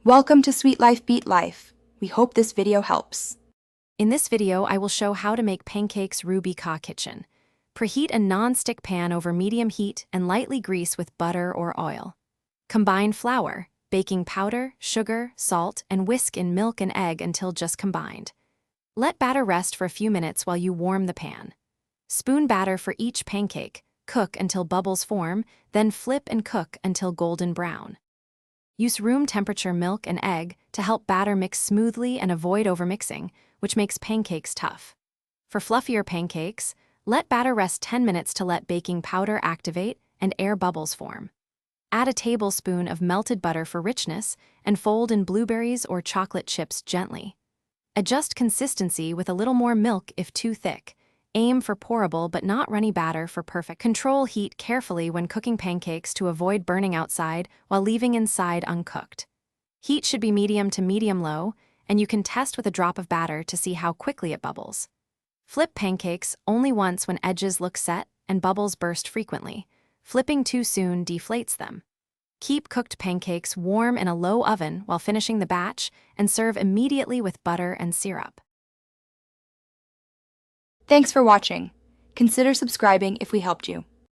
Welcome to Sweet Life Beat Life. We hope this video helps. In this video, I will show how to make pancakes Ruby Ka Kitchen. Preheat a non-stick pan over medium heat and lightly grease with butter or oil. Combine flour, baking powder, sugar, salt, and whisk in milk and egg until just combined. Let batter rest for a few minutes while you warm the pan. Spoon batter for each pancake, cook until bubbles form, then flip and cook until golden brown. Use room temperature milk and egg to help batter mix smoothly and avoid overmixing, which makes pancakes tough. For fluffier pancakes, let batter rest 10 minutes to let baking powder activate and air bubbles form. Add a tablespoon of melted butter for richness and fold in blueberries or chocolate chips gently. Adjust consistency with a little more milk if too thick. Aim for pourable but not runny batter for perfect. Control heat carefully when cooking pancakes to avoid burning outside while leaving inside uncooked. Heat should be medium to medium-low, and you can test with a drop of batter to see how quickly it bubbles. Flip pancakes only once when edges look set and bubbles burst frequently. Flipping too soon deflates them. Keep cooked pancakes warm in a low oven while finishing the batch and serve immediately with butter and syrup. Thanks for watching. Consider subscribing if we helped you.